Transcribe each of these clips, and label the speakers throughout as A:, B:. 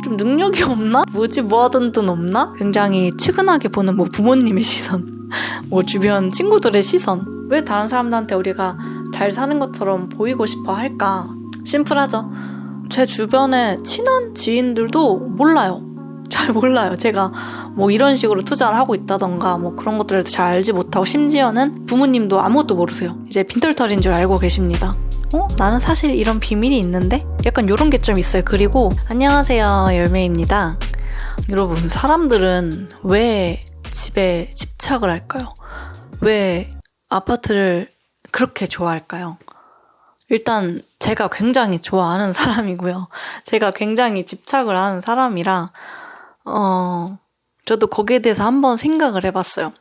A: 좀 능력이 없나? 뭐지 뭐 하던 돈 없나? 굉장히 측은하게 보는 뭐 부모님의 시선, 뭐 주변 친구들의 시선. 왜 다른 사람들한테 우리가 잘 사는 것처럼 보이고 싶어 할까? 심플하죠. 제 주변에 친한 지인들도 몰라요. 잘 몰라요. 제가 뭐 이런 식으로 투자를 하고 있다던가 뭐 그런 것들을 잘 알지 못하고, 심지어는 부모님도 아무것도 모르세요. 이제 빈털털인 줄 알고 계십니다. 나는 사실 이런 비밀이 있는데? 약간 이런 게 좀 있어요. 그리고 안녕하세요, 열매입니다. 여러분, 사람들은 왜 집에 집착을 할까요? 왜 아파트를 그렇게 좋아할까요? 일단 제가 굉장히 좋아하는 사람이고요. 제가 굉장히 집착을 하는 사람이라 저도 거기에 대해서 한번 생각을 해봤어요.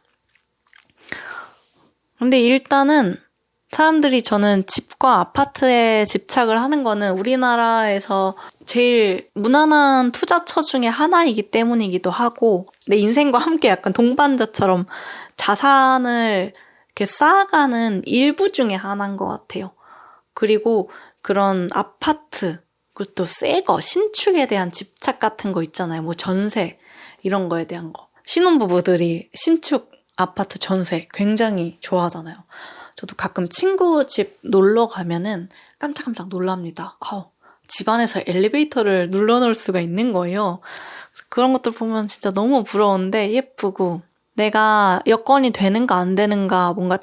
A: 근데 일단은 사람들이, 저는 집과 아파트에 집착을 하는 거는 우리나라에서 제일 무난한 투자처 중에 하나이기 때문이기도 하고, 내 인생과 함께 약간 동반자처럼 자산을 이렇게 쌓아가는 일부 중에 하나인 것 같아요. 그리고 그런 아파트, 그것도 새 거, 신축에 대한 집착 같은 거 있잖아요. 뭐 전세, 이런 거에 대한 거. 신혼부부들이 신축 아파트 전세 굉장히 좋아하잖아요. 저도 가끔 친구 집 놀러 가면은 깜짝깜짝 놀랍니다. 집안에서 엘리베이터를 눌러놓을 수가 있는 거예요. 그런 것들 보면 진짜 너무 부러운데 예쁘고, 내가 여건이 되는가 안 되는가, 뭔가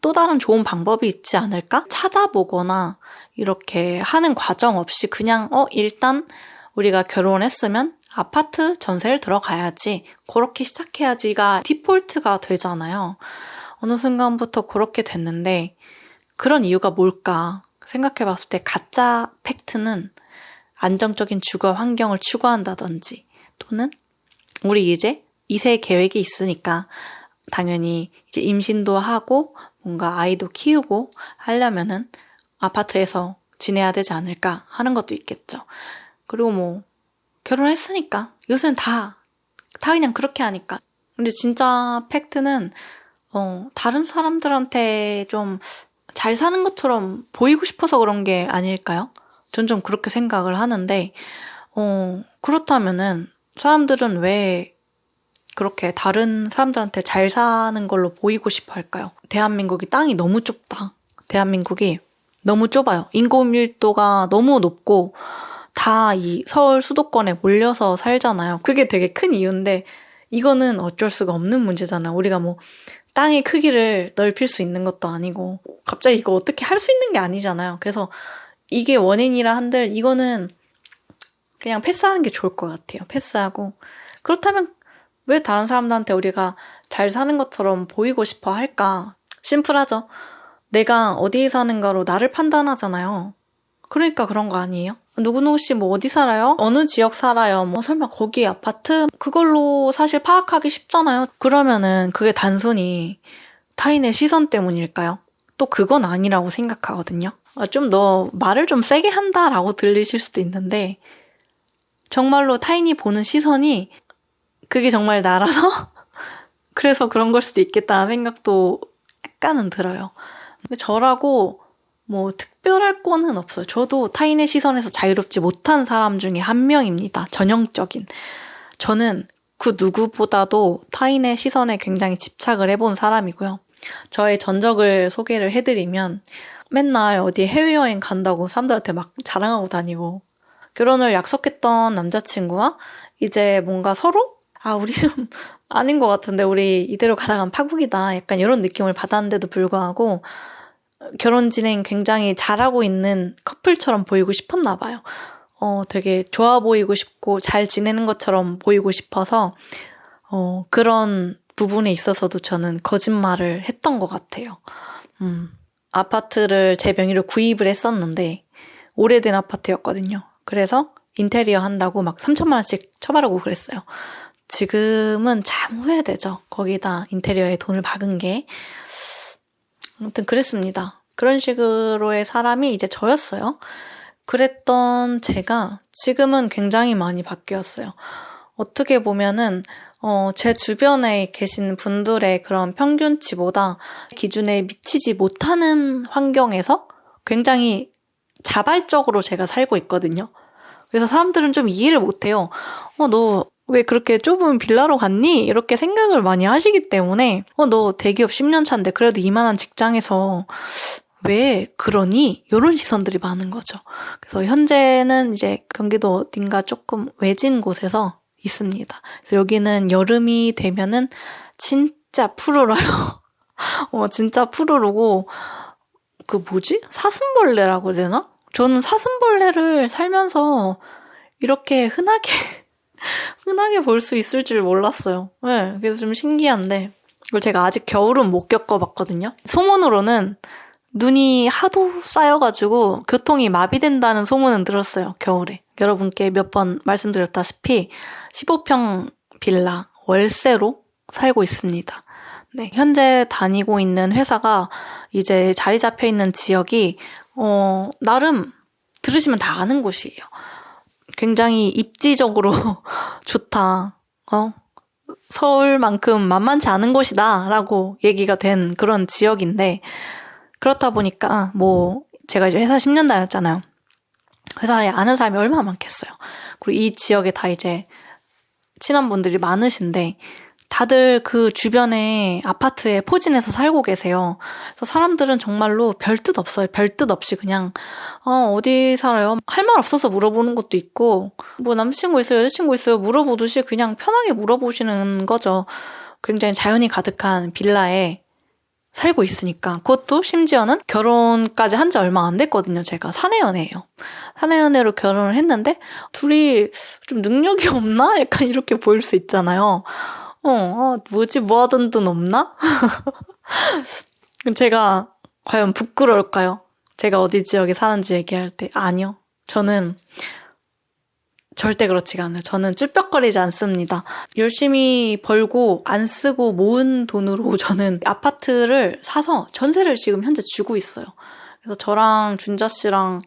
A: 또 다른 좋은 방법이 있지 않을까? 찾아보거나 이렇게 하는 과정 없이 그냥 일단 우리가 결혼했으면 아파트 전세를 들어가야지, 그렇게 시작해야지가 디폴트가 되잖아요. 어느 순간부터 그렇게 됐는데, 그런 이유가 뭘까 생각해봤을 때 가짜 팩트는 안정적인 주거 환경을 추구한다든지, 또는 우리 이제 2세 계획이 있으니까 당연히 이제 임신도 하고 뭔가 아이도 키우고 하려면은 아파트에서 지내야 되지 않을까 하는 것도 있겠죠. 그리고 뭐 결혼했으니까 요새는 다 그냥 그렇게 하니까. 근데 진짜 팩트는 다른 사람들한테 좀 잘 사는 것처럼 보이고 싶어서 그런 게 아닐까요? 전 좀 그렇게 생각을 하는데, 그렇다면은 사람들은 왜 그렇게 다른 사람들한테 잘 사는 걸로 보이고 싶어 할까요? 대한민국이 땅이 너무 좁다. 대한민국이 너무 좁아요. 인구 밀도가 너무 높고 다 이 서울 수도권에 몰려서 살잖아요. 그게 되게 큰 이유인데, 이거는 어쩔 수가 없는 문제잖아요. 우리가 뭐 땅의 크기를 넓힐 수 있는 것도 아니고 갑자기 이거 어떻게 할 수 있는 게 아니잖아요. 그래서 이게 원인이라 한들 이거는 그냥 패스하는 게 좋을 것 같아요. 패스하고, 그렇다면 왜 다른 사람들한테 우리가 잘 사는 것처럼 보이고 싶어 할까? 심플하죠. 내가 어디에 사는가로 나를 판단하잖아요. 그러니까 그런 거 아니에요? 누구누구 씨 뭐 어디 살아요? 어느 지역 살아요? 뭐 설마 거기 아파트? 그걸로 사실 파악하기 쉽잖아요. 그러면은 그게 단순히 타인의 시선 때문일까요? 또 그건 아니라고 생각하거든요. 좀 너 말을 좀 세게 한다라고 들리실 수도 있는데, 정말로 타인이 보는 시선이 그게 정말 나라서 그래서 그런 걸 수도 있겠다는 생각도 약간은 들어요. 근데 저라고 뭐 특별할 거는 없어요. 저도 타인의 시선에서 자유롭지 못한 사람 중에 한 명입니다. 전형적인. 저는 그 누구보다도 타인의 시선에 굉장히 집착을 해본 사람이고요. 저의 전적을 소개를 해드리면 맨날 어디 해외여행 간다고 사람들한테 막 자랑하고 다니고, 결혼을 약속했던 남자친구와 이제 뭔가 서로 우리 좀 아닌 것 같은데 우리 이대로 가다간 파국이다, 약간 이런 느낌을 받았는데도 불구하고 결혼 진행 굉장히 잘하고 있는 커플처럼 보이고 싶었나 봐요. 되게 좋아 보이고 싶고 잘 지내는 것처럼 보이고 싶어서 그런 부분에 있어서도 저는 거짓말을 했던 것 같아요. 아파트를 제 명의로 구입을 했었는데 오래된 아파트였거든요. 그래서 인테리어 한다고 막 3천만 원씩 쳐바르고 그랬어요. 지금은 참 후회되죠. 거기다 인테리어에 돈을 박은 게. 아무튼 그랬습니다. 그런 식으로의 사람이 이제 저였어요. 그랬던 제가 지금은 굉장히 많이 바뀌었어요. 어떻게 보면은 제 주변에 계신 분들의 그런 평균치보다 기준에 미치지 못하는 환경에서 굉장히 자발적으로 제가 살고 있거든요. 그래서 사람들은 좀 이해를 못해요. 너 왜 그렇게 좁은 빌라로 갔니? 이렇게 생각을 많이 하시기 때문에 너 대기업 10년 차인데 그래도 이만한 직장에서 왜 그러니? 이런 시선들이 많은 거죠. 그래서 현재는 이제 경기도 어딘가 조금 외진 곳에서 있습니다. 그래서 여기는 여름이 되면은 진짜 푸르러요. 진짜 푸르르고 그 뭐지? 사슴벌레라고 해야 되나? 저는 사슴벌레를 살면서 이렇게 흔하게 볼 수 있을 줄 몰랐어요. 네, 그래서 좀 신기한데 이걸 제가 아직 겨울은 못 겪어봤거든요. 소문으로는 눈이 하도 쌓여가지고 교통이 마비된다는 소문은 들었어요. 겨울에. 여러분께 몇 번 말씀드렸다시피 15평 빌라 월세로 살고 있습니다. 네, 현재 다니고 있는 회사가 이제 자리 잡혀 있는 지역이 나름 들으시면 다 아는 곳이에요. 굉장히 입지적으로 좋다. 서울만큼 만만치 않은 곳이다 라고 얘기가 된 그런 지역인데 그렇다 보니까 제가 이제 회사 10년 다녔잖아요. 회사에 아는 사람이 얼마나 많겠어요. 그리고 이 지역에 다 이제 친한 분들이 많으신데 다들 그 주변에 아파트에 포진해서 살고 계세요. 그래서 사람들은 정말로 별뜻 없어요. 별뜻 없이 그냥 어디 살아요? 할 말 없어서 물어보는 것도 있고 뭐 남자친구 있어요? 여자친구 있어요? 물어보듯이 그냥 편하게 물어보시는 거죠. 굉장히 자연이 가득한 빌라에 살고 있으니까. 그것도 심지어는 결혼까지 한 지 얼마 안 됐거든요. 제가 사내연애예요. 사내연애로 결혼을 했는데 둘이 좀 능력이 없나? 약간 이렇게 보일 수 있잖아요. 뭐지? 뭐 하던 돈 없나? 제가 과연 부끄러울까요? 제가 어디 지역에 사는지 얘기할 때 아니요. 저는 절대 그렇지가 않아요. 저는 쭈뼛거리지 않습니다. 열심히 벌고 안 쓰고 모은 돈으로 저는 아파트를 사서 전세를 지금 현재 주고 있어요. 그래서 저랑 준자 씨랑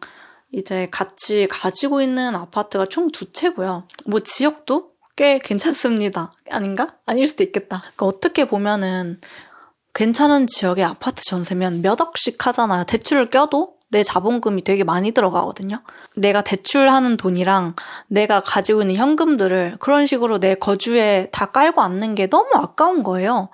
A: 이제 같이 가지고 있는 아파트가 총 2채고요. 뭐 지역도 꽤 괜찮습니다. 아닌가? 아닐 수도 있겠다. 그러니까 어떻게 보면은 괜찮은 지역의 아파트 전세면 몇 억씩 하잖아요. 대출을 껴도 내 자본금이 되게 많이 들어가거든요. 내가 대출하는 돈이랑 내가 가지고 있는 현금들을 그런 식으로 내 거주에 다 깔고 앉는 게 너무 아까운 거예요.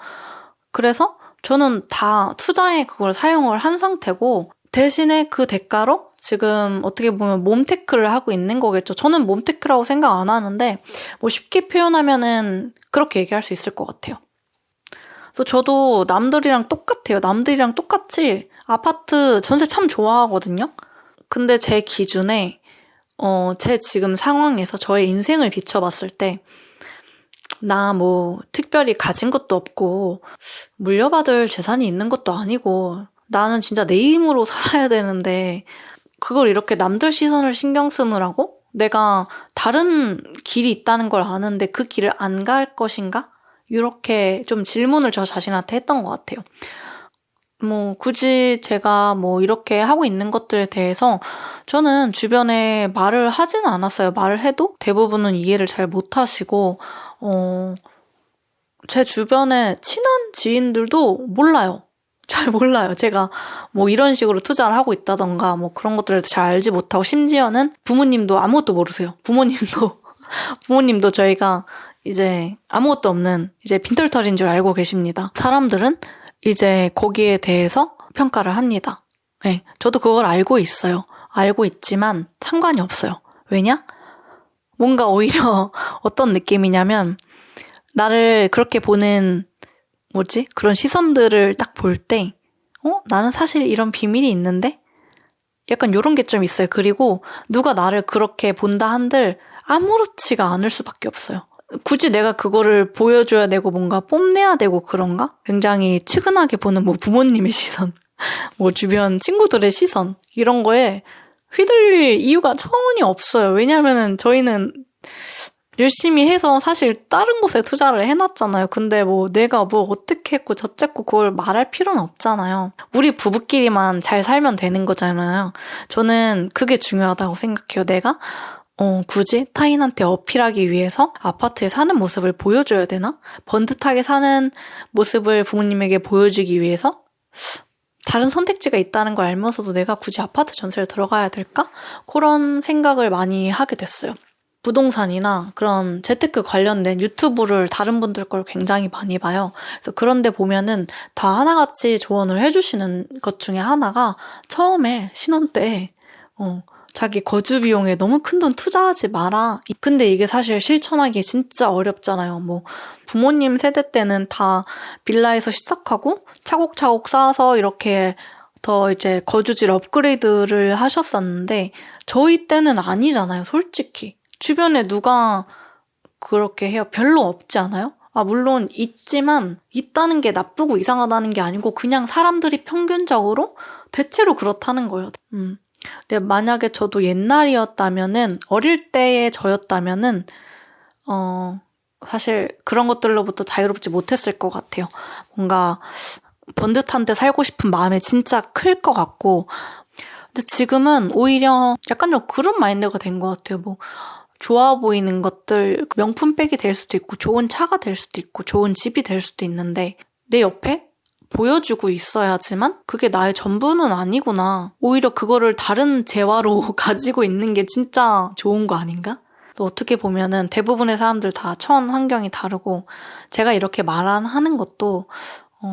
A: 그래서 저는 다 투자에 그걸 사용을 한 상태고 대신에 그 대가로 지금 어떻게 보면 몸테크를 하고 있는 거겠죠. 저는 몸테크라고 생각 안 하는데 뭐 쉽게 표현하면은 그렇게 얘기할 수 있을 것 같아요. 그래서 저도 남들이랑 똑같아요. 남들이랑 똑같이 아파트 전세 참 좋아하거든요. 근데 제 기준에 제 지금 상황에서 저의 인생을 비춰봤을 때 나 뭐 특별히 가진 것도 없고 물려받을 재산이 있는 것도 아니고 나는 진짜 내 힘으로 살아야 되는데 그걸 이렇게 남들 시선을 신경 쓰느라고 내가 다른 길이 있다는 걸 아는데 그 길을 안 갈 것인가? 이렇게 좀 질문을 저 자신한테 했던 것 같아요. 뭐 굳이 제가 뭐 이렇게 하고 있는 것들에 대해서 저는 주변에 말을 하지는 않았어요. 말을 해도 대부분은 이해를 잘 못하시고 제 주변에 친한 지인들도 몰라요. 잘 몰라요. 제가 뭐 이런 식으로 투자를 하고 있다던가 뭐 그런 것들을 잘 알지 못하고 심지어는 부모님도 아무것도 모르세요. 부모님도 저희가 이제 아무것도 없는 이제 빈털터리인 줄 알고 계십니다. 사람들은 이제 거기에 대해서 평가를 합니다. 네, 저도 그걸 알고 있어요. 알고 있지만 상관이 없어요. 왜냐? 뭔가 오히려 어떤 느낌이냐면 나를 그렇게 보는 그런 시선들을 딱 볼 때 나는 사실 이런 비밀이 있는데? 약간 이런 게 좀 있어요. 그리고 누가 나를 그렇게 본다 한들 아무렇지가 않을 수밖에 없어요. 굳이 내가 그거를 보여줘야 되고 뭔가 뽐내야 되고 그런가? 굉장히 측은하게 보는 뭐 부모님의 시선, 뭐 주변 친구들의 시선 이런 거에 휘둘릴 이유가 전혀 없어요. 왜냐면은 저희는 열심히 해서 사실 다른 곳에 투자를 해놨잖아요. 근데 뭐 내가 뭐 어떻게 했고 저쨌고 그걸 말할 필요는 없잖아요. 우리 부부끼리만 잘 살면 되는 거잖아요. 저는 그게 중요하다고 생각해요. 내가 굳이 타인한테 어필하기 위해서 아파트에 사는 모습을 보여줘야 되나? 번듯하게 사는 모습을 부모님에게 보여주기 위해서? 다른 선택지가 있다는 걸 알면서도 내가 굳이 아파트 전세를 들어가야 될까? 그런 생각을 많이 하게 됐어요. 부동산이나 그런 재테크 관련된 유튜브를 다른 분들 걸 굉장히 많이 봐요. 그래서 그런데 보면은 다 하나같이 조언을 해주시는 것 중에 하나가 처음에 신혼 때 자기 거주 비용에 너무 큰 돈 투자하지 마라. 근데 이게 사실 실천하기 진짜 어렵잖아요. 뭐 부모님 세대 때는 다 빌라에서 시작하고 차곡차곡 쌓아서 이렇게 더 이제 거주지를 업그레이드를 하셨었는데 저희 때는 아니잖아요, 솔직히. 주변에 누가 그렇게 해요? 별로 없지 않아요? 물론 있지만 있다는 게 나쁘고 이상하다는 게 아니고 그냥 사람들이 평균적으로 대체로 그렇다는 거예요. 근데 만약에 저도 옛날이었다면은 어릴 때의 저였다면은 사실 그런 것들로부터 자유롭지 못했을 것 같아요. 뭔가 번듯한 데 살고 싶은 마음이 진짜 클 것 같고 근데 지금은 오히려 약간 좀 그런 마인드가 된 것 같아요. 뭐 좋아 보이는 것들, 명품백이 될 수도 있고 좋은 차가 될 수도 있고 좋은 집이 될 수도 있는데 내 옆에 보여주고 있어야지만 그게 나의 전부는 아니구나. 오히려 그거를 다른 재화로 가지고 있는 게 진짜 좋은 거 아닌가? 또 어떻게 보면은 대부분의 사람들 다 처한 환경이 다르고 제가 이렇게 말하는 것도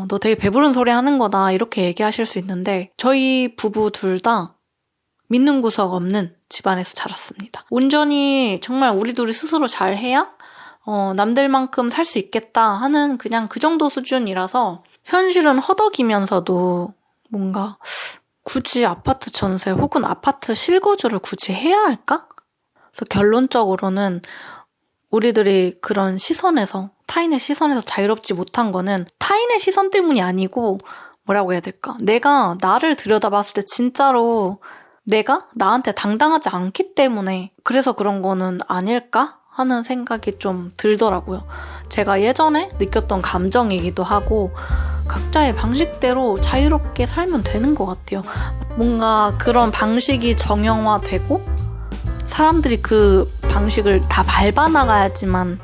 A: 너 되게 배부른 소리 하는 거다 이렇게 얘기하실 수 있는데 저희 부부 둘 다 믿는 구석 없는 집안에서 자랐습니다. 온전히 정말 우리 둘이 스스로 잘해야 남들만큼 살 수 있겠다 하는 그냥 그 정도 수준이라서 현실은 허덕이면서도 뭔가 굳이 아파트 전세 혹은 아파트 실거주를 굳이 해야 할까? 그래서 결론적으로는 우리들이 그런 시선에서 타인의 시선에서 자유롭지 못한 거는 타인의 시선 때문이 아니고 뭐라고 해야 될까? 내가 나를 들여다봤을 때 진짜로 내가 나한테 당당하지 않기 때문에 그래서 그런 거는 아닐까 하는 생각이 좀 들더라고요. 제가 예전에 느꼈던 감정이기도 하고 각자의 방식대로 자유롭게 살면 되는 것 같아요. 뭔가 그런 방식이 정형화되고 사람들이 그 방식을 다 밟아나가야지만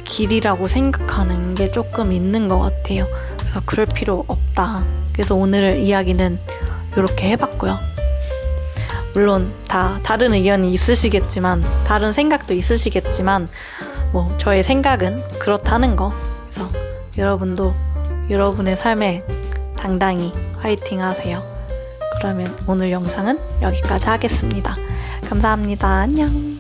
A: 길이라고 생각하는 게 조금 있는 것 같아요. 그래서 그럴 필요 없다. 그래서 오늘 이야기는 이렇게 해봤고요. 물론 다 다른 의견이 있으시겠지만 다른 생각도 있으시겠지만 뭐 저의 생각은 그렇다는 거. 그래서 여러분도 여러분의 삶에 당당히 화이팅 하세요. 그러면 오늘 영상은 여기까지 하겠습니다. 감사합니다. 안녕.